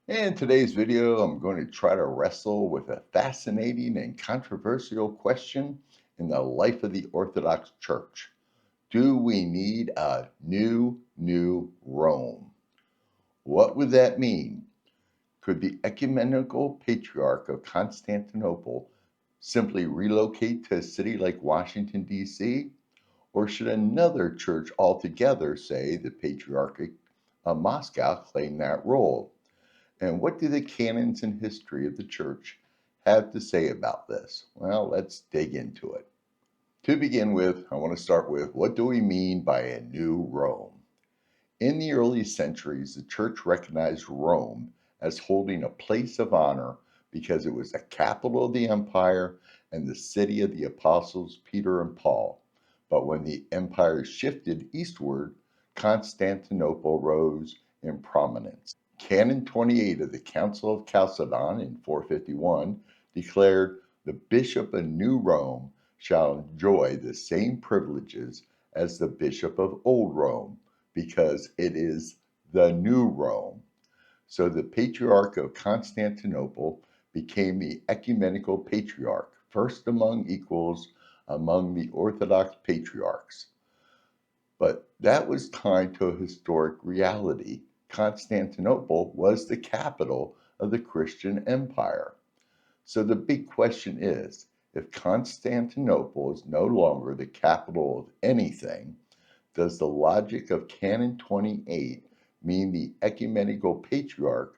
In today's video, I'm going to try to wrestle with a fascinating and controversial question in the life of the Orthodox Church. Do we need a new Rome? What would that mean? Could the Ecumenical Patriarch of Constantinople simply relocate to a city like Washington, D.C.? Or should another church altogether, say the Patriarchate of Moscow, claim that role? And what do the canons and history of the church have to say about this? Well, let's dig into it. To begin with, I want to start with what do we mean by a new Rome? In the early centuries, the church recognized Rome as holding a place of honor because it was the capital of the empire and the city of the apostles Peter and Paul. But when the empire shifted eastward, Constantinople rose in prominence. Canon 28 of the Council of Chalcedon in 451 declared the bishop of New Rome shall enjoy the same privileges as the bishop of Old Rome, because it is the New Rome. So the Patriarch of Constantinople became the Ecumenical Patriarch, first among equals among the Orthodox patriarchs. But that was tied to a historic reality. Constantinople was the capital of the Christian Empire. So the big question is, if Constantinople is no longer the capital of anything, does the logic of Canon 28 mean the Ecumenical Patriarch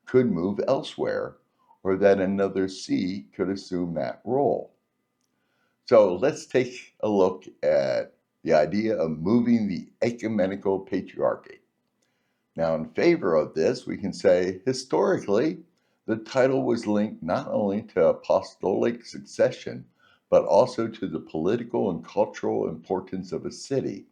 could move elsewhere, or that another see could assume that role? So let's take a look at the idea of moving the Ecumenical Patriarchate. Now, in favor of this, we can say historically, the title was linked not only to apostolic succession, but also to the political and cultural importance of a city.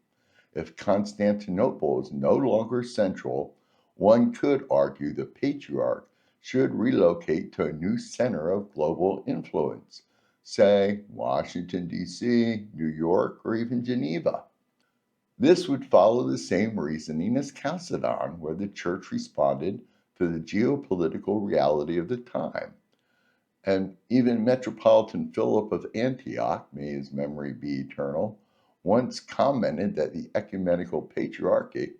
If Constantinople is no longer central, one could argue the Patriarch should relocate to a new center of global influence, say Washington, D.C., New York, or even Geneva. This would follow the same reasoning as Chalcedon, where the church responded to the geopolitical reality of the time. And even Metropolitan Philip of Antioch, may his memory be eternal, once commented that the Ecumenical Patriarchate,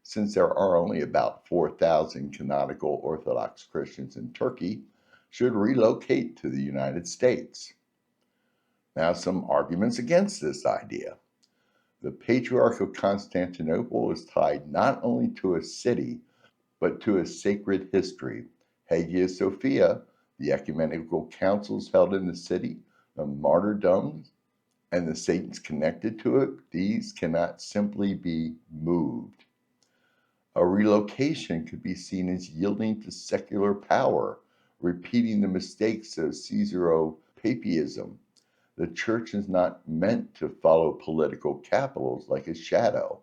since there are only about 4,000 canonical Orthodox Christians in Turkey, should relocate to the United States. Now, some arguments against this idea. The Patriarch of Constantinople is tied not only to a city, but to a sacred history. Hagia Sophia, the ecumenical councils held in the city, the martyrdoms, and the saints connected to it, these cannot simply be moved. A relocation could be seen as yielding to secular power, repeating the mistakes of Caesaropapism. The church is not meant to follow political capitals like a shadow.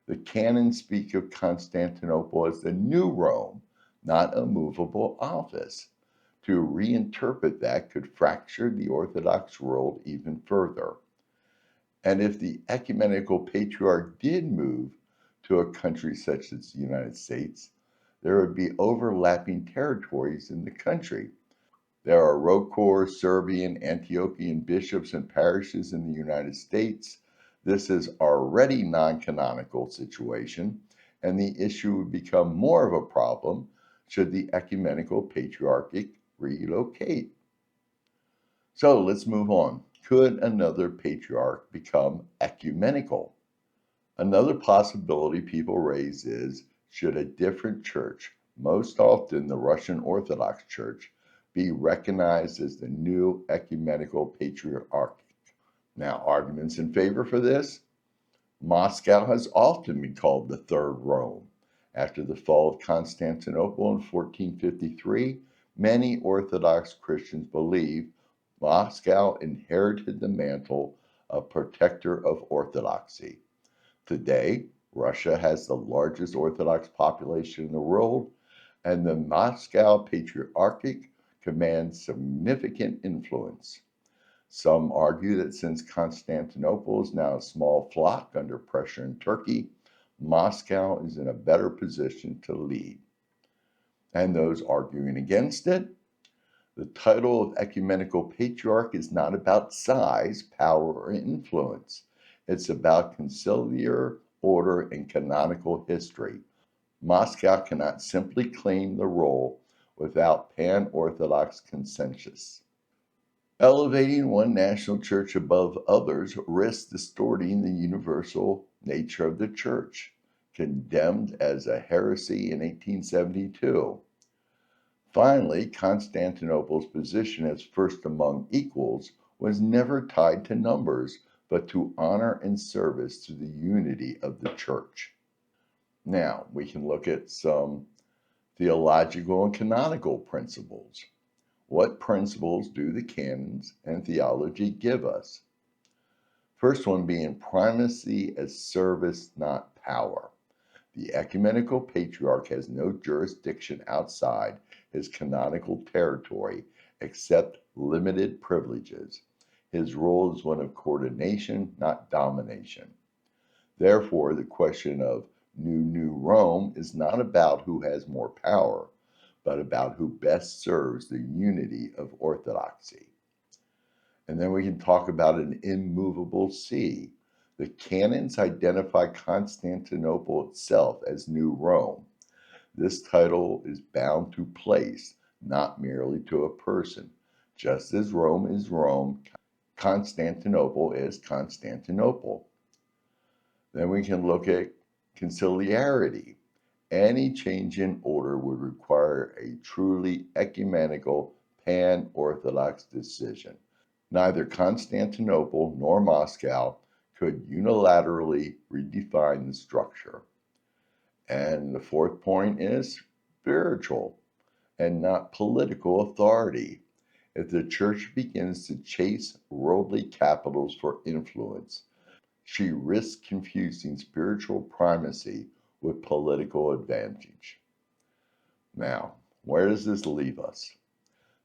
The canons speak of Constantinople as the new Rome, not a movable office. To reinterpret that could fracture the Orthodox world even further. And if the Ecumenical Patriarch did move to a country such as the United States, there would be overlapping territories in the country. There are Rokor, Serbian, Antiochian bishops and parishes in the United States. This is already non-canonical situation, and the issue would become more of a problem should the Ecumenical Patriarchate relocate. So let's move on. Could another patriarch become ecumenical? Another possibility people raise is, should a different church, most often the Russian Orthodox Church, be recognized as the new ecumenical patriarch? Now, arguments in favor for this? Moscow has often been called the Third Rome. After the fall of Constantinople in 1453, many Orthodox Christians believe Moscow inherited the mantle of protector of orthodoxy. Today, Russia has the largest Orthodox population in the world, and the Moscow Patriarchate commands significant influence. Some argue that since Constantinople is now a small flock under pressure in Turkey, Moscow is in a better position to lead. And those arguing against it, the title of Ecumenical Patriarch is not about size, power, or influence. It's about conciliar order and canonical history. Moscow cannot simply claim the role without pan-Orthodox consensus. Elevating one national church above others risks distorting the universal nature of the church, condemned as a heresy in 1872. Finally, Constantinople's position as first among equals was never tied to numbers, but to honor and service to the unity of the church. Now, we can look at some theological and canonical principles. What principles do the canons and theology give us? First one being primacy as service, not power. The ecumenical patriarch has no jurisdiction outside his canonical territory except limited privileges. His role is one of coordination, not domination. Therefore, the question of New Rome is not about who has more power, but about who best serves the unity of orthodoxy. And then we can talk about an immovable see. The canons identify Constantinople itself as New Rome. This title is bound to place, not merely to a person. Just as Rome is Rome, Constantinople is Constantinople. Then we can look at conciliarity. Any change in order would require a truly ecumenical pan-Orthodox decision. Neither Constantinople nor Moscow could unilaterally redefine the structure. And the fourth point is spiritual and not political authority. If the church begins to chase worldly capitals for influence, she risks confusing spiritual primacy with political advantage. Now, where does this leave us?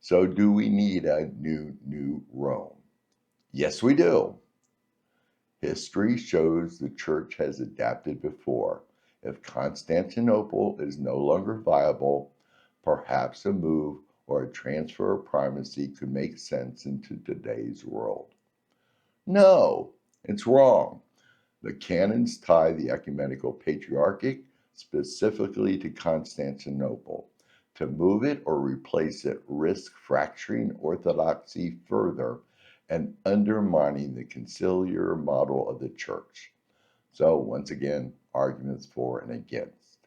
So, do we need a new Rome? Yes, we do. History shows the church has adapted before. If Constantinople is no longer viable, perhaps a move or a transfer of primacy could make sense into today's world. No, it's wrong. The canons tie the ecumenical patriarchate specifically to Constantinople. To move it or replace it risks fracturing orthodoxy further and undermining the conciliar model of the church. So, once again, arguments for and against.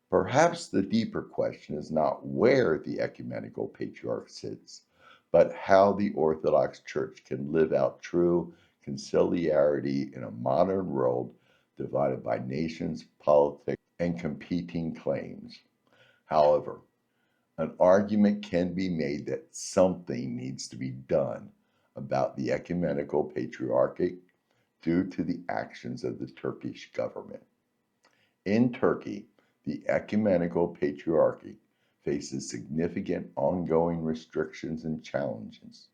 Perhaps the deeper question is not where the ecumenical patriarch sits, but how the Orthodox Church can live out true conciliarity in a modern world divided by nations, politics, and competing claims. However, an argument can be made that something needs to be done about the ecumenical patriarchate due to the actions of the Turkish government. In Turkey, the ecumenical patriarchate faces significant ongoing restrictions and challenges,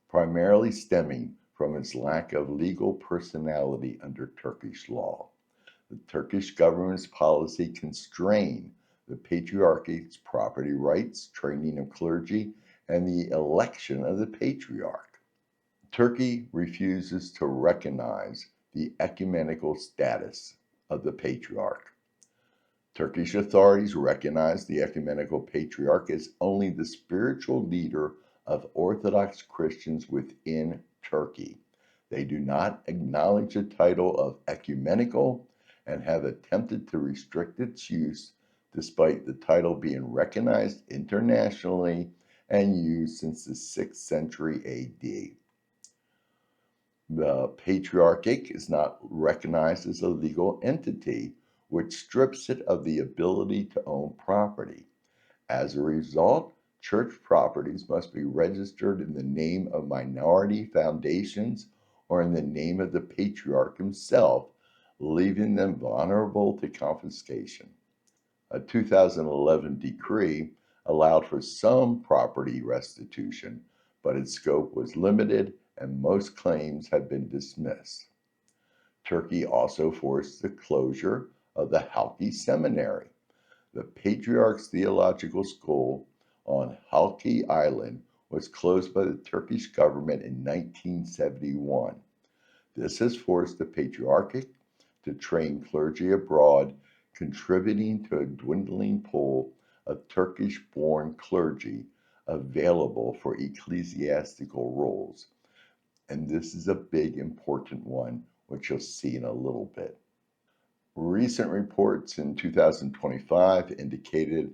primarily stemming from its lack of legal personality under Turkish law. The Turkish government's policy constrain the patriarchate's property rights, training of clergy, and the election of the patriarch. Turkey refuses to recognize the ecumenical status of the patriarch. Turkish authorities recognize the ecumenical patriarch as only the spiritual leader of Orthodox Christians within Turkey. They do not acknowledge the title of ecumenical and have attempted to restrict its use despite the title being recognized internationally and used since the 6th century AD. The Patriarchate is not recognized as a legal entity, which strips it of the ability to own property. As a result, church properties must be registered in the name of minority foundations or in the name of the Patriarch himself, leaving them vulnerable to confiscation. A 2011 decree allowed for some property restitution, but its scope was limited and most claims have been dismissed. Turkey also forced the closure of the Halki Seminary. The Patriarch's theological school on Halki Island was closed by the Turkish government in 1971. This has forced the Patriarchate to train clergy abroad, contributing to a dwindling pool of Turkish-born clergy available for ecclesiastical roles. And this is a big, important one, which you'll see in a little bit. Recent reports in 2025 indicated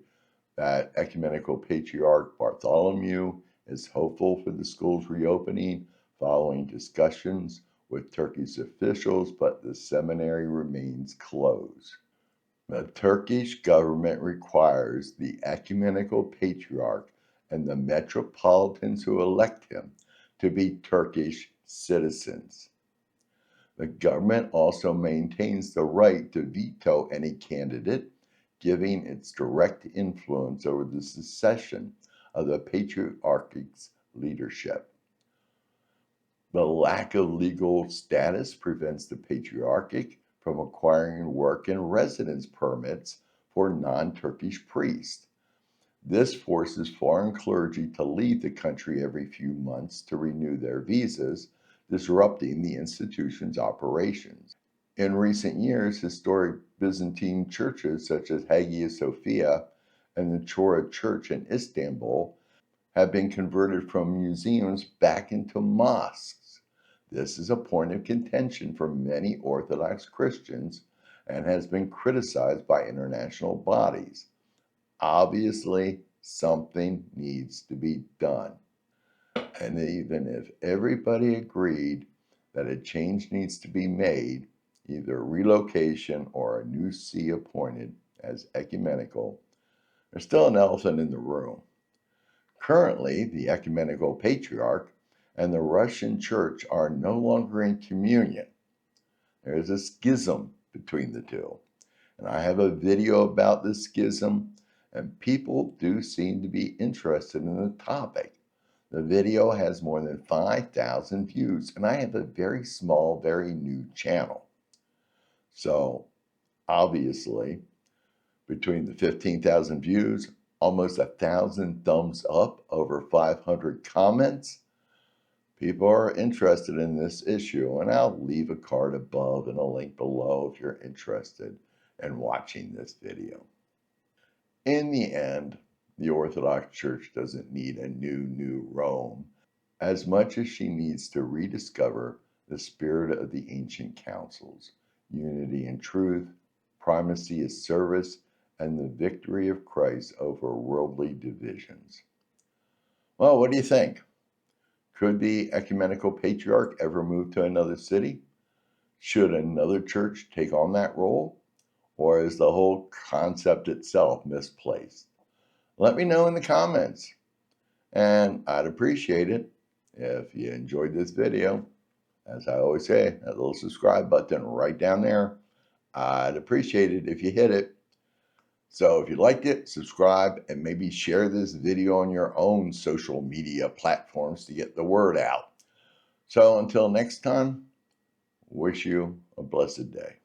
that Ecumenical Patriarch Bartholomew is hopeful for the school's reopening following discussions with Turkey's officials, but the seminary remains closed. The Turkish government requires the Ecumenical Patriarch and the metropolitans who elect him to be Turkish citizens. The government also maintains the right to veto any candidate, giving its direct influence over the succession of the Patriarchate's leadership. The lack of legal status prevents the Patriarchate from acquiring work and residence permits for non-Turkish priests. This forces foreign clergy to leave the country every few months to renew their visas, disrupting the institution's operations. In recent years, historic Byzantine churches such as Hagia Sophia and the Chora Church in Istanbul have been converted from museums back into mosques. This is a point of contention for many Orthodox Christians and has been criticized by international bodies. Obviously, something needs to be done. And even if everybody agreed that a change needs to be made, either relocation or a new see appointed as ecumenical, there's still an elephant in the room. Currently, the Ecumenical Patriarch and the Russian Church are no longer in communion. There is a schism between the two. And I have a video about this schism, and people do seem to be interested in the topic. The video has more than 5,000 views, and I have a very small, very new channel. So, obviously, between the 15,000 views, almost 1,000 thumbs up, over 500 comments, people are interested in this issue, and I'll leave a card above and a link below if you're interested in watching this video. In the end, the Orthodox Church doesn't need a new Rome as much as she needs to rediscover the spirit of the ancient councils, unity in truth, primacy of service, and the victory of Christ over worldly divisions. Well, what do you think? Could the Ecumenical Patriarch ever move to another city? Should another church take on that role? Or is the whole concept itself misplaced? Let me know in the comments. And I'd appreciate it if you enjoyed this video. As I always say, that little subscribe button right down there. I'd appreciate it if you hit it. So if you liked it, subscribe and maybe share this video on your own social media platforms to get the word out. So until next time, wish you a blessed day.